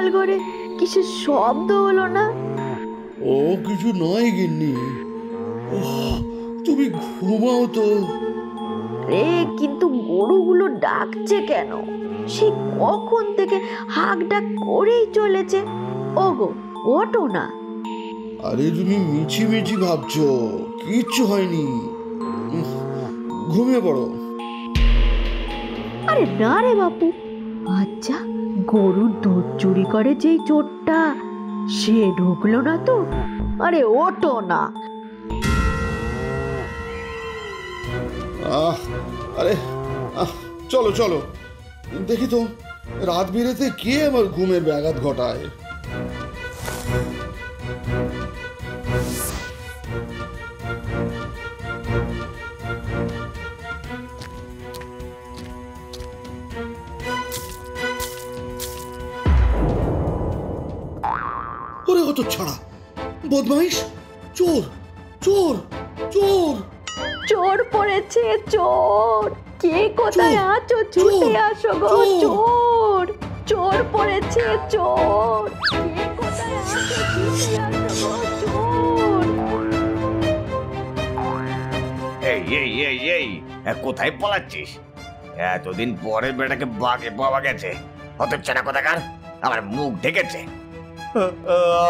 গোয়াল ঘরে কিসের শব্দ হলো না? ও কিছু নয় গিন্নি, তুমি ঘুমাও তো। রে, কিন্তু গরুগুলো ডাকছে কেন? সে কখন থেকে হাঁক ডাক করেই চলেছে। ওগো, ওঠো না। আরে তুমি মিছি মিছি ভাবছো, কিচ্ছু হয়নি, ঘুমিয়ে পড়ো। আরে না রে বাপু, আচ্ছা গরুর দুধ চুরি করে যেই চোরটা, সে ঢুকলো না তো? আরে ওঠো না। আরে চলো চলো, দেখি তো রাত বিরেতে কে আমার ঘুমের ব্যাঘাত ঘটায়। ওরে হতো ছাড়া, বদমাইশ, চোর চোর চোর! চোর পড়েছে, চোর! কে কোথায় আছো? ছুটে আসো গো, চোর! চোর পড়েছে, চোর! কে কোথায় আছো? ছুটে আসো গো, চোর! এই এই এই এই কোথায় পালাচ্ছিস? এতদিন পরে বেটাকে বাগে পাওয়া গেছে। হতচ্ছাড়া কোথাকার, আমার মুখ ঢেকেছে।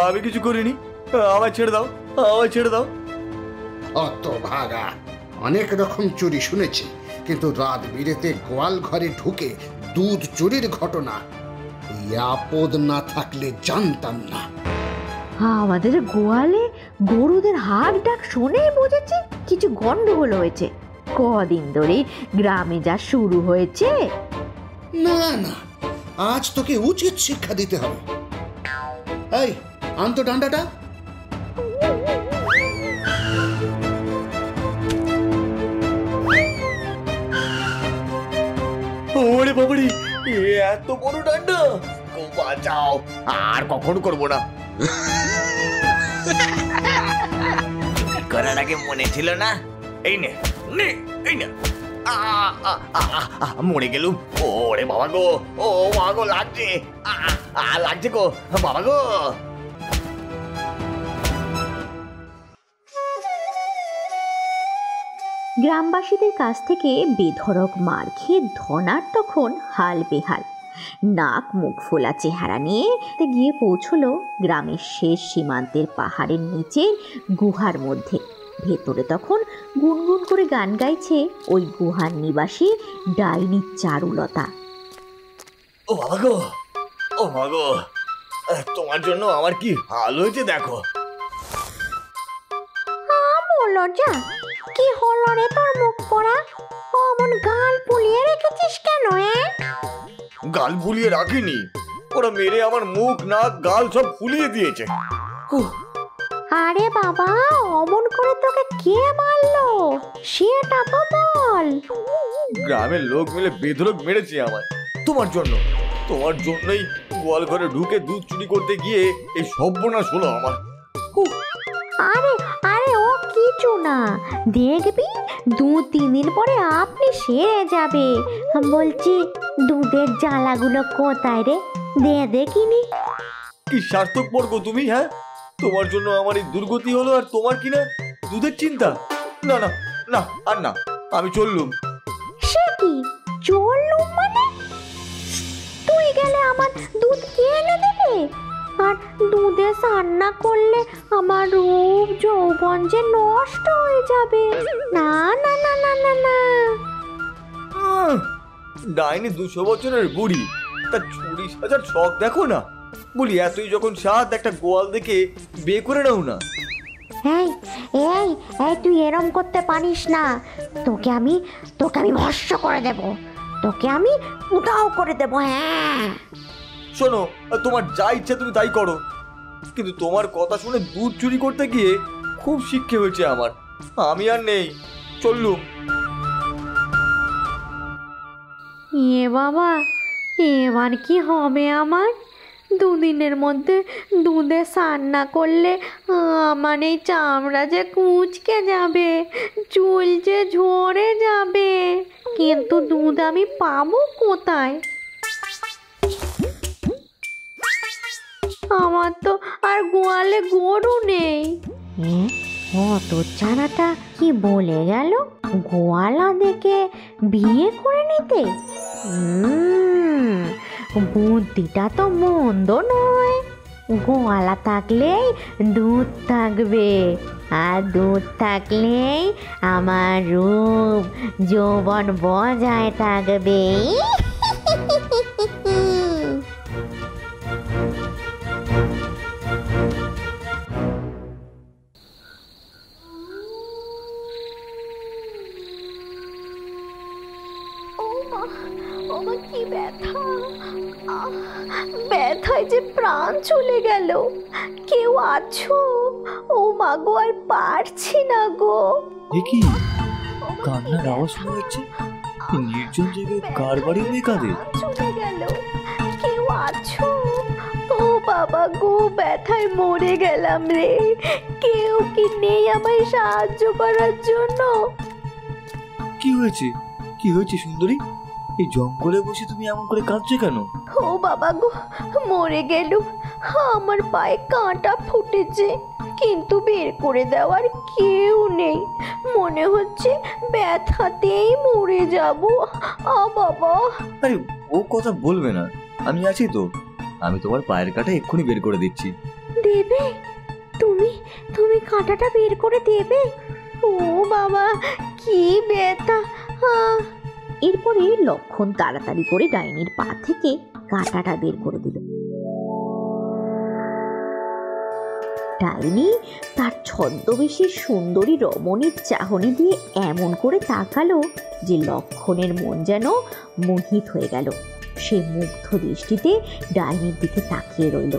আমি কিছু করিনি, আমায় ছেড়ে দাও, আমায় ছেড়ে দাও। অত ভাগা, অনেক রকম চুরি শুনেছি, কিন্তু রাত বিরেতে গোয়াল ঘরে ঢুকে দুধ চুরির ঘটনা এই আপদ না থাকলে জানতাম না। আমাদের গোয়ালে গরুদের হাঁক ডাক শুনেই বুঝেছি কিছু গন্ডগোল হয়েছে। কদিন ধরে গ্রামে যা শুরু হয়েছে। না না, আজ তোকে উচিত শিক্ষা দিতে হবে। এই, আনতো ডান্ডাটা। ওরে বাবারে, এত বড় ডান্ডা! বাঁচাও, আর কখনো করবো না। করার আগে মনে ছিল না? এই নে নে, এই না, মরে গেলুম। ওরে বাবা গো, ও বাবা গো, লাগছে, লাগছে গো বাবা গো। গ্রামবাসীদের কাছ থেকে বেধড়ক মার খেয়ে ধনার তখন হাল বেহাল। নাক মুখ ফোলা চেহারা নিয়ে গিয়ে পৌঁছলো গ্রামের শেষ সীমান্তের পাহাড়ের নিচে গুহার মধ্যে। ভেতরে তখন গুনগুন করে গান গাইছে ওই গুহার নিবাসী ডাইনি চারুলতা। ও বাবা গো, ও বাবা গো, তোমার জন্য আমার কি হাল হয়েছে দেখো। বলো যা, কি হলো রে তোর মুখ পড়া? অমন গাল ফুলিয়ে রেখেছিস কেন? গাল ফুলিয়ে রাখিনি, ওরা মেরে আমার মুখ নাক গাল সব ফুলিয়ে দিয়েছে। আরে বাবা, অমন করে তোকে কে মারলো সেটা তো বল। গ্রামের লোক মিলে বেধড়ক মেরেছে আমায়, তোমার জন্য। তোমার জন্যই গোয়াল ঘরে ঢুকে দুধ চুরি করতে গিয়ে এই সর্বনাশ হলো আমার। আরে আরে ও কিছু না, দেখবি 2-3 দিন পরে আপনি সেরে যাবে। বলছি, দুধের জ্বালাগুলো কোথায় রে? দে দেখিনি। কি স্বার্থপর গো তুমি, হ্যাঁ? তোমার জন্য আমার এই দুর্গতি হলো, আর তোমার কিনা দুধের চিন্তা। না না না, আর না, আমি চললুম। সে কি চললুম মানে? তুই গেলে আমার দুধ কে এনে দেবে? আর দুধে রান্না করলে আমার রূপ যৌবন যে নষ্ট হয়ে যাবে। না না না না না না। ডাইনি 200 বছরের বুড়ি, তার চুরি সাজার শখ দেখো না। বলি, এতই যখন স্বাদ, একটা গোয়াল দেখে বিয়ে করে নাও না। এই এই এই, তুই এরম করতে পারিস না। তোকে আমি ভস্ম করে দেব, তোকে আমি উধাও করে দেব। হ্যাঁ শোনো, তোমার যা ইচ্ছা তুমি তাই করো, কিন্তু তোমার কথা শুনে দুধ চুরি করতে গিয়ে খুব শিক্ষা হয়েছে আমার। আমি আর নেই, চললুম। এ বাবা, এবার কি হবে আমার? 2 দিনের মধ্যে দুধে স্নান না করলে আমার এই চামড়া যে কুঁচকে যাবে, চুল যে ঝরে যাবে। কিন্তু দুধ আমি পাবো কোথায়? আমার তো আর গোয়ালে গরু নেই। হতচ্ছাড়াটা কি বলে গেল গোয়ালা দেখে বিয়ে করে নিতে? বুদ্ধিটা তো মন্দ নয়। গোয়ালা থাকলেই দুধ থাকবে, আর দুধ থাকলেই আমার রূপ যৌবন বজায় থাকবে। ওমা কি ব্যথা! ব্যথায় যে প্রাণ চলে গেল। কেউ আছো? ও মা গো, আর পারছি না গো। এ কি কান্নার আওয়াজ শোনা যাচ্ছে? নির্জন জায়গায় কার বাড়ি মেয়ে কাঁদে? চলে গেল। কেউ আছো? ও বাবা গো, ব্যথায় মরে গেলাম রে। কেউ কি নেই আমায় সাহায্য করার জন্য? কি হয়েছে? কি হয়েছে সুন্দরী? এই জঙ্গলে বসে তুমি এমন করে কাঁদছো কেন? ও বাবা গো, মরে গেল। আমার পায়ে কাঁটা ফুটেছে, কিন্তু বের করে দেওয়ার কেউ নেই। মনে হচ্ছে ব্যথাতেই মরে যাব। বাবা! আরে ও কথা বলবে না, আমি আছি তো। আমি তোমার পায়ের কাঁটা এক্ষুনি বের করে দিচ্ছি। দেবে? তুমি কাঁটাটা বের করে দেবে? ও বাবা, কি ব্যথা! এরপরে লক্ষণ তাড়াতাড়ি করে ডাইনির পা থেকে কাঁটাটা বের করে দিল। ডাইনি তার ছদ্মবেশী সুন্দরী রমণীর চাহনি দিয়ে এমন করে তাকালো যে লক্ষণের মন যেন মোহিত হয়ে গেল। সে মুগ্ধ দৃষ্টিতে ডাইনির দিকে তাকিয়ে রইল।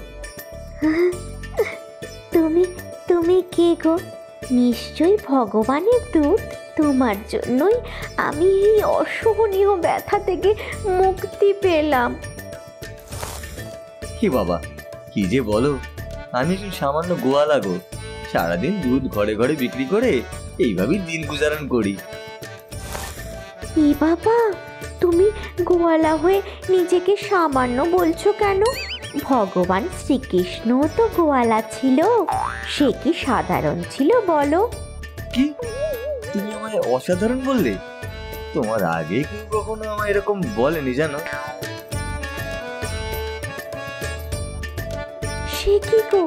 তুমি কে গো? নিশ্চয়ই ভগবানের দূত। তোমার জন্যই আমি এই অসহনীয় ব্যথা থেকে মুক্তি পেলাম। কি বাবা, কি যে বলো! আমি একটু সামান্য গোয়ালা গো। সারাদিন দুধ ঘরে ঘরে বিক্রি করে এইভাবেই দিন গুজারণ করি। এ বাবা, তুমি গোয়ালা হয়ে নিজেকে সামান্য বলছো কেন? ভগবান শ্রীকৃষ্ণ তো গোয়ালা ছিল। সে কি সাধারণ ছিল বলো? কি তুমি আমায় অসাধারণ বললে? তোমার আগে কেউ কখনো আমায় এরকম বলেনি জানো। সে কি গো,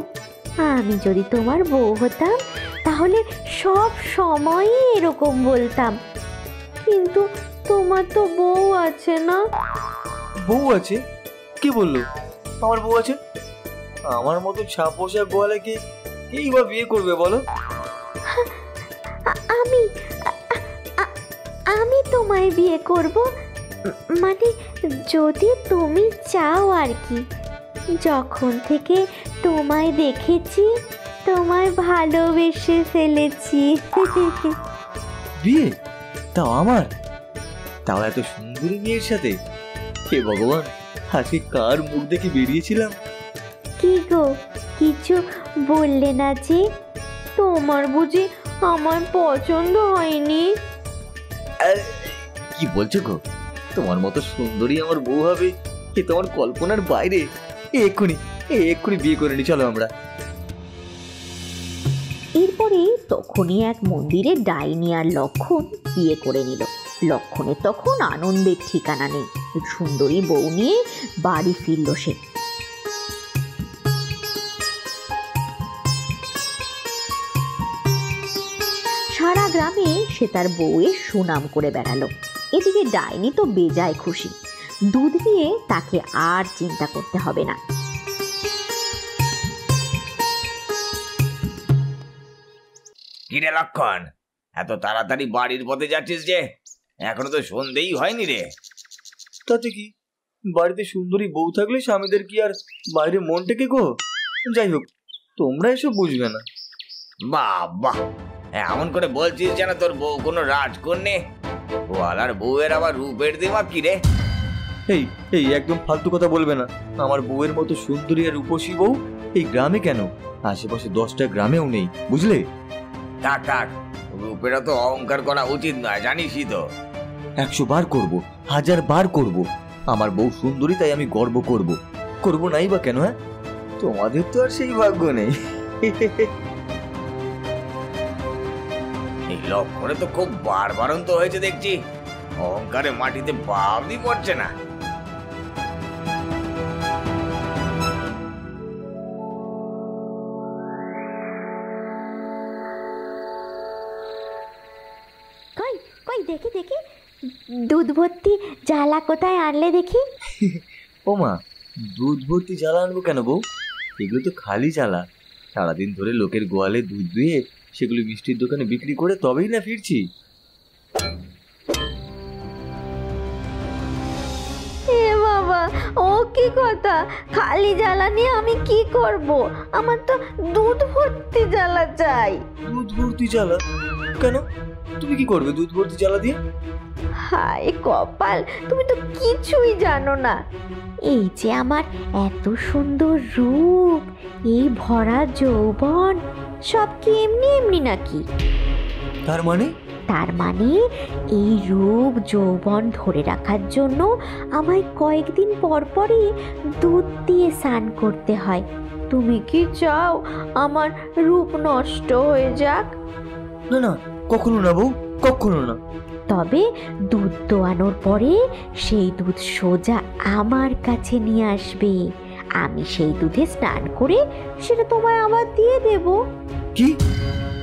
আমি যদি তোমার বউ হতাম তাহলে সব সময় এরকম বলতাম। কিন্তু তোমার তো বউ আছে না? বউ আছে? কে বললো আমার বউ আছে? আমার মতো ছাপোষা গোয়ালাকে কেই বা বিয়ে করবে বলো? আমি তোমায় বিয়ে করব, মানে যদি তুমি চাও আর কি। যখন থেকে তোমায় দেখেছি তোমায় ভালোবেসে ফেলেছি। বিয়ে? তাও আমার? তাও এত সুন্দরী মেয়ের সাথে? হে ভগবান, আজকে কার মুখ দেখে বেরিয়েছিলাম? কি গো, কিছু বললে না যে? তোমার বুঝি আমার পছন্দ হয়নি? কি বলছো গো? তোমার মতো সুন্দরী আমার বউ হবে এ তোমার কল্পনার বাইরে। এক্ষুনি বিয়ে করে নি, চলো আমরা। এরপরে তখনই এক মন্দিরে ডাইনি আর লক্ষণ বিয়ে করে নিল। লক্ষণের তখন আনন্দের ঠিকানা নেই। সুন্দরী বউ নিয়ে বাড়ি ফিরল সে। সারা গ্রামে সে তার বউয়ের সুনাম করে বেড়ালো। এদিকে ডাইনি তো বেজায় খুশি। দুধ দিয়ে তাকে আর চিন্তা করতে হবে না। কিরে লক্ষণ, এত তাড়াতাড়ি বাড়ির পথে যাচ্ছিস যে? এখনো তো সন্ধেই হয়নি রে। তাতে কি, বাড়িতে সুন্দরী বউ থাকলে স্বামীদের কি আর বাইরে মন টেকে গো? যাই হোক, তোমরা এসব বুঝবে না। বাবা, এমন করে বলছিস যেন তোর বউ কোনো রাজকন্যে। গোয়ালার বউয়ের আবার রূপের দিমাগ কি রে? এই একদম ফালতু কথা বলবে না। আমার বউয়ের মতো সুন্দরী আর রূপসী বউ এই গ্রামে কেন, আশেপাশে 10টা গ্রামেও নেই, বুঝলে? থাক, রূপেরও তো অহংকার করা উচিত নয়, জানিসই তো। 100 বার করব, 1000 বার করব। আমার বউ সুন্দরী, তাই আমি গর্ব করব নাই বা কেন? হ্যাঁ, তোমাদের তো আর সেই ভাগ্য নেই। এই লক্ষণে তো খুব বাড়বাড়ন্ত হয়েছে দেখছি, অহংকারে মাটিতে বাবলি পড়ছে না। কই কই দেখি দেখি, দুধ ভর্তি জ্বালা কোথায় আনলে দেখি? ও মা, দুধ ভর্তি জ্বালা আনবো কেন বউ? এগুলো তো খালি জ্বালা। সারাদিন ধরে লোকের গোয়ালে দুধ দুয়ে সেগুলো মিষ্টির দোকানে বিক্রি করে তবেই না ফিরছি। এ বাবা, ও কি কথা? খালি জ্বালা নিয়ে আমি কি করব? আমার তো দুধ ভর্তি জ্বালা চাই। দুধ ভর্তি জ্বালা কেন? তুমি কি করবে দুধ ভর্তি জ্বালা দিয়ে? হায় কপাল, তুমি তো কিছুই জানো না। এই যে আমার এত সুন্দর রূপ, এই ভরা যৌবন, সব কি এমনি এমনি নাকি? তার মানে? তার মানে এই রূপ যৌবন ধরে রাখার জন্য আমায় কয়েকদিন পর পরই দুধ দিয়ে স্নান করতে হয়। তুমি কি চাও আমার রূপ নষ্ট হয়ে যাক? না না, কখনো না বউ, কখনো না। তবে দুধ দোয়ানোর পরে সেই দুধ সোজা আমার কাছে নিয়ে আসবে। আমি সেই দুধে স্নান করে সেটা তোমায় আবার দিয়ে দেব। কি?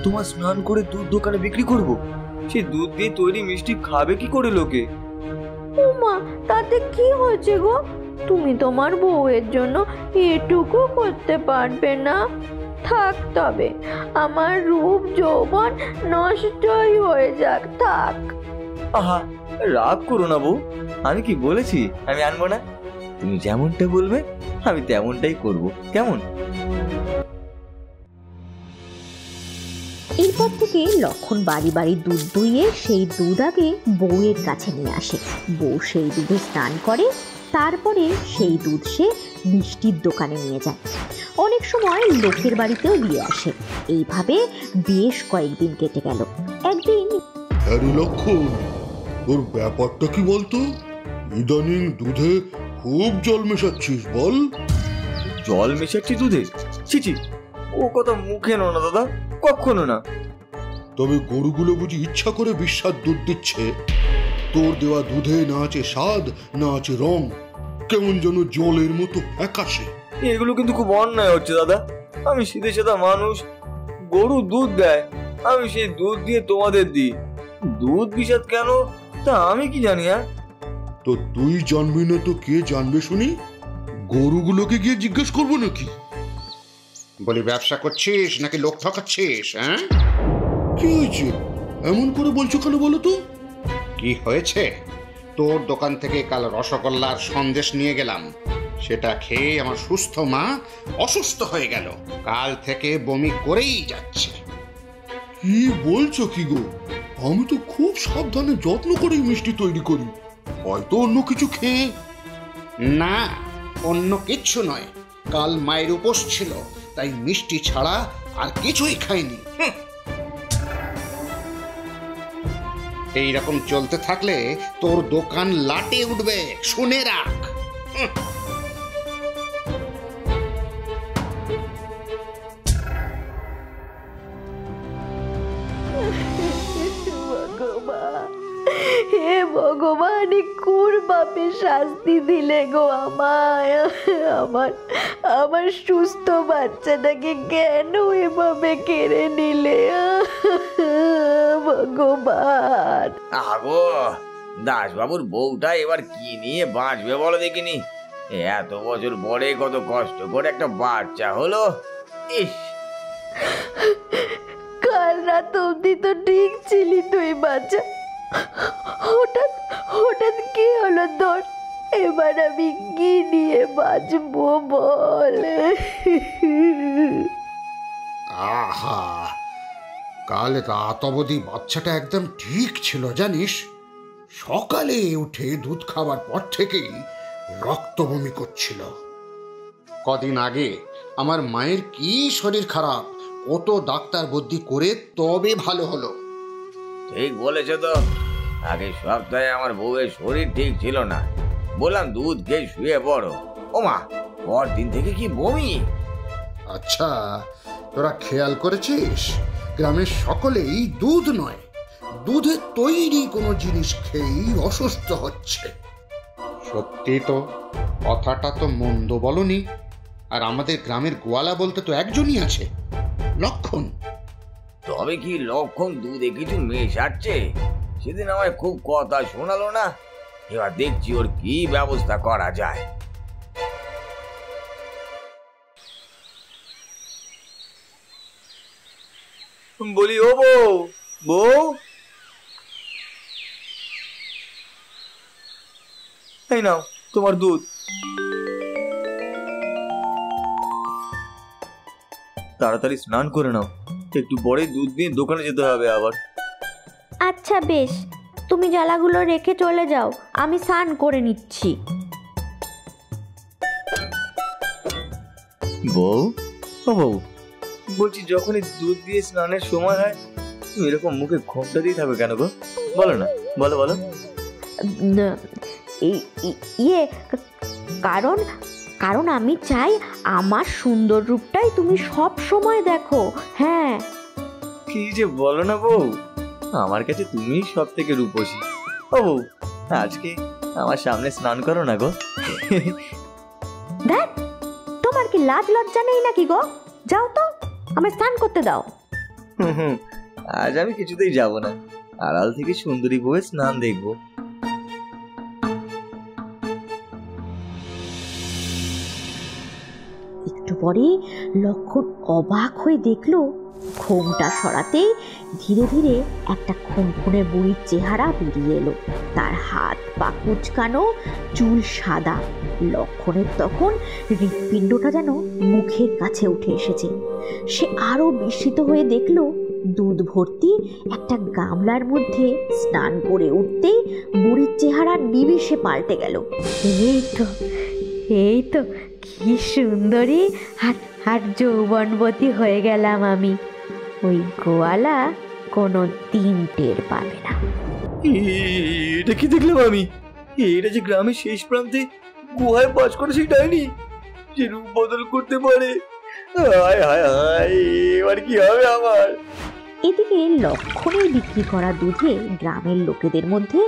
তোমার স্নান করে দুধ দোকানে বিক্রি করব? সে দুধ দিয়ে তৈরি মিষ্টি খাবে কি করে লোকে? উমা, তাতে কি হয়েছে গো? তুমি তোমার বউয়ের জন্য এটুকু করতে পারবে না? থাক তবে, আমার রূপ যৌবন নষ্টই হয়ে যাক, থাক। আহা, রাগ করো না বউ। আমি কি বলেছি আমি আনবো না? তুমি যেমনটা বলবে আমি তেমনটাই করব, কেমন? এরপর থেকে লক্ষণ বাড়ি বাড়ি দুধ দুইয়ে সেই দুধ আগে বউয়ের কাছে নিয়ে আসে। বউ সেই দুধে স্নান করে, তারপরে সেই দুধ সে মিষ্টির দোকানে নিয়ে যায়। অনেক সময় লোকের বাড়িতেও দিয়ে আসে। এইভাবে বেশ কয়েকদিন কেটে গেল। একদিন, আরে লক্ষণ, তোর ব্যাপারটা কি বলতো? ইদানিং দুধে খুব জল মেশাচ্ছিস, বল। জল মেশাচ্ছি দুধে? ছিচি, ও কথা মুখে নো না দাদা, কখনো না। তবে গরুগুলো বুঝি ইচ্ছা করে বিস্বাদ দুধ দিচ্ছে? তোর দেওয়া দুধে না আছে স্বাদ, না আছে রং, কেমন যেন জলের মতো একাশে। এগুলো কিন্তু খুব অন্যায় হচ্ছে দাদা। আমি সিধে সাদা মানুষ, গরু দুধ দেয়, আমি সেই দুধ দিয়ে তোমাদের দিই। দুধ বিষাদ কেন তা আমি কি জানি? আর তো তুই জানবি না তো কে জানবে শুনি? গরুগুলোকে গিয়ে জিজ্ঞেস করবো নাকি? বলি, ব্যবসা করছিস নাকি লোক ঠকাচ্ছিস? হ্যাঁ, কি হয়েছে এমন করে বলছো কেন বলো তো? কি হয়েছে? তোর দোকান থেকে কাল রসগোল্লার সন্দেশ নিয়ে গেলাম, সেটা খেয়ে আমার সুস্থ মা অসুস্থ হয়ে গেল। কাল থেকে বমি করেই যাচ্ছে। কি বলছো কি গো? আমি তো খুব সাবধানে যত্ন করেই মিষ্টি তৈরি করি, হয়তো অন্য কিছু খেয়ে। না, অন্য কিচ্ছু নয়। কাল মায়ের উপোস ছিল, তাই মিষ্টি ছাড়া আর কিছুই খাইনি। এইরকম চলতে থাকলে তোর দোকান লাটে উঠবে, শুনে রাখ। হে ভগবান, কোন বাপে শাস্তি দিলে গো আমায়? আমার সুস্থ বাচ্চাটাকে কেন এভাবে কেড়ে নিলে ভগবান? আগো, দাসবাবুর বউটা এবার কি নিয়ে বাঁচবে বলো দেখিনি? এত বছর পরে কত কষ্ট করে একটা বাচ্চা হলো। ইস, কাল রাত অব্দি তো ঠিক ছিলি তুই বাচ্চা, হঠাৎ হঠাৎ কি হলো তোর? এবার আমি কি নিয়ে বাঁচবো বল? আহা, কাল রাত অবধি বাচ্চাটা একদম ঠিক ছিল জানিস। সকালে উঠে দুধ খাওয়ার পর থেকেই রক্ত বমি করছিল। কদিন আগে আমার মায়ের কি শরীর খারাপ, কত ডাক্তার বুদ্ধি করে তবে ভালো হলো। ঠিক বলেছো তো। আগের সপ্তাহে আমার বউয়ের শরীর ঠিক ছিল না, বললাম দুধ খেয়ে শুয়ে পড়ো। ওমা, পর দিন থেকে কি বমি! আচ্ছা, তোরা খেয়াল করেছিস গ্রামের সকলেই দুধ নয়, দুধের তৈরি কোনো জিনিস খেয়েই অসুস্থ হচ্ছে। সত্যি তো, কথাটা তো মন্দ বলনি। আর আমাদের গ্রামের গোয়ালা বলতে তো একজনই আছে, লক্ষণ। তবে কি লক্ষণ দুধে কিছু মেশাচ্ছে? সেদিন আমায় খুব কথা শোনালো না। এবার দেখছি ওর কি ব্যবস্থা করা যায়। বলি, ও বউ, বউ, এই নাও তোমার দুধ। তাড়াতাড়ি স্নান করে নাও, একটু পরে দুধ নিয়ে দোকানে যেতে হবে আবার। আচ্ছা বেশ, তুমি জ্বালাগুলো রেখে চলে যাও, আমি স্নান করে নিচ্ছি। বউ, ও বউ, বলছি যখনই দুধ দিয়ে স্নানের সময় হয় তুমি এরকম মুখে ঘোমটা দিয়ে থাকবে কেন গো? বলো না, বলো বলো। ইয়ে, কারণ কারণ আমি চাই আমার সুন্দর রূপটাই তুমি সব সময় দেখো। হ্যাঁ। কি যে বলো না বউ, আমার কাছে তুমি সব থেকে রূপসী। ও বউ, আজকে আমার সামনে স্নান করো না গো। দেখ, তোমার কি লাজ লজ্জা নেই নাকি গো? যাও তো, আমায় স্নান করতে দাও। আজ আমি কিছুতেই যাব না, আড়াল থেকে সুন্দরী বউয়ের স্নান দেখবো। একটু পরে লক্ষণ অবাক হয়ে দেখলো ঘোমটা সরাতেই ধীরে ধীরে একটা খুনখুনে বুড়ির চেহারা বেরিয়ে এলো। তার হাত পা কুচকানো, চুল সাদা। লক্ষণের তখন হৃৎপিণ্ডটা যেন মুখের কাছে উঠে এসেছে। সে আরো বিস্মিত হয়ে দেখলো দুধ ভর্তি একটা গামলার মধ্যে স্নান করে উঠতেই বুড়ির চেহারা নিমিষে পাল্টে গেল। এই তো কি সুন্দরী আর যৌবনবতী হয়ে গেলাম আমি। ওই গোয়ালা কোনো দিন টের পাবে না। এটা কি দেখলাম আমি? এটা যে গ্রামের শেষ প্রান্তে গুহায় বাস করে সেই ডাইনি, যে রূপ বদল করতে পারে। হায় হায় হায়, এবার কি হবে আমার? এদিকে লক্ষণের বিক্রি করা দুধে গ্রামের লোকেদের মধ্যে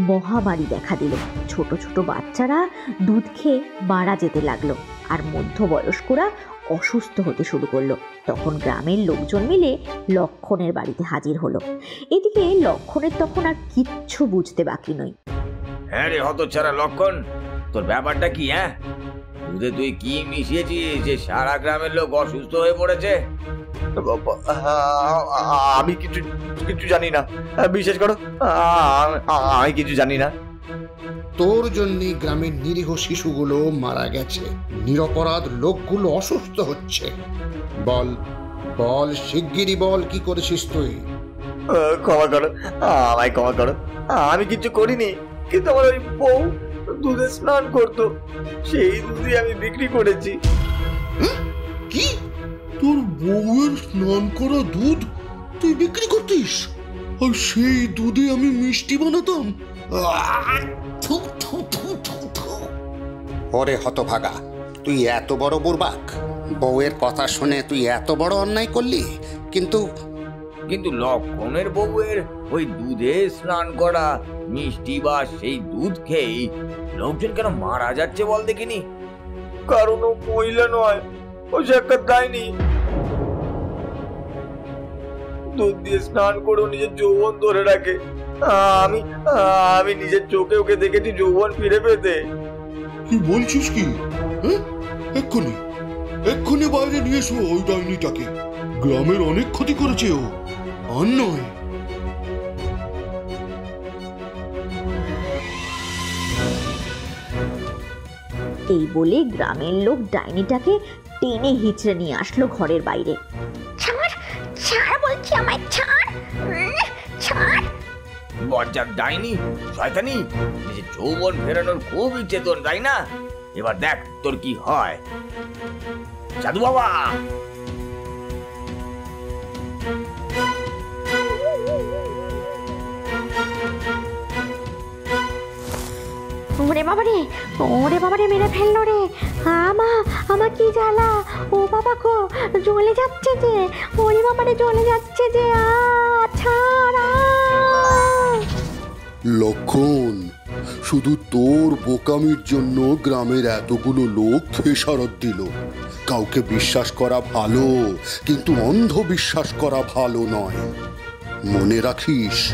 মহামারী দেখা দিল। ছোট ছোট বাচ্চারা দুধ খেয়ে মারা যেতে লাগলো, আর মধ্যবয়স্করা অসুস্থ হতে শুরু করলো। তখন গ্রামের লোকজন মিলে লক্ষণের বাড়িতে হাজির হলো। এদিকে লক্ষণের তখন আর কিচ্ছু বুঝতে বাকি নয়। হ্যাঁ রে হতচ্ছাড়া লক্ষণ, তোর ব্যাপারটা কি? হ্যাঁ, দুধে তুই কি মিশিয়েছিস যে সারা গ্রামের লোক অসুস্থ হয়ে পড়েছে? আমি কিছু জানি না, বিশ্বাস করো, আমি কিছু জানি না। তোর জন্যই গ্রামের নিরীহ শিশুগুলো মারা গেছে, নিরপরাধ লোকগুলো অসুস্থ হচ্ছে। বল বল, শিগগিরই বল, কি করেছিস তুই? ক্ষমা করো, আমায় ক্ষমা করো, আমি কিছু করিনি। কিন্তু আমার ওই বউ দুধে স্নান করতো, সেই দুধই আমি বিক্রি করেছি। কি? তোর বউয়ের স্নান করা দুধ তুই বিক্রি করতিস? আর সেই দুধে আমি মিষ্টি বানাতাম? ওরে হতভাগা, তুই এত বড় বুড়বাক! বউয়ের কথা শুনে তুই এত বড় অন্যায় করলি। কিন্তু লক্ষণের বউয়ের ওই দুধে স্নান করা মিষ্টি বা সেই দুধ খেয়ে লোকজন কেন মারা যাচ্ছে বল দেখিনি? কারণ ও মহিলা নয়, ও সে একটা ডাইনি। দুধ দিয়ে স্নান করে নিজের যৌবন ধরে রাখে। আমি নিজের চোখে ওকে দেখেছি যৌবন ফিরে পেতে। কি বলছিস কি? এক্ষুনি বাইরে নিয়ে এসো ওই ডাইনিটাকে। গ্রামের অনেক ক্ষতি করেছে ও, আর নয়। এই বলে গ্রামের লোক ডাইনিটাকে টেনে হিচড়ে নিয়ে আসলো ঘরের বাইরে। ছাড় ছাড় বলছি, আমায় ছাড় ছাড়। বজ্জাত ডাইনি, শয়তানি, নিজের যৌবন ফেরানোর খুব ইচ্ছে তোর, তাই না? এবার দেখ তোর কি হয়। সাধু বাবা! ওরে বাবারে, ওরে বাবারে, মেরে ফেললো রে, আমার কি জ্বালা, ও বাবা গো, জ্বলে যাচ্ছে যে, ওরে বাবারে জ্বলে যাচ্ছে যে, ছাড়া। লক্ষণ, শুধু তোর বোকামির জন্য গ্রামের এতগুলো লোক খেসারত দিল। কাউকে বিশ্বাস করা ভালো, কিন্তু অন্ধ বিশ্বাস করা ভালো নয়, মনে রাখিস।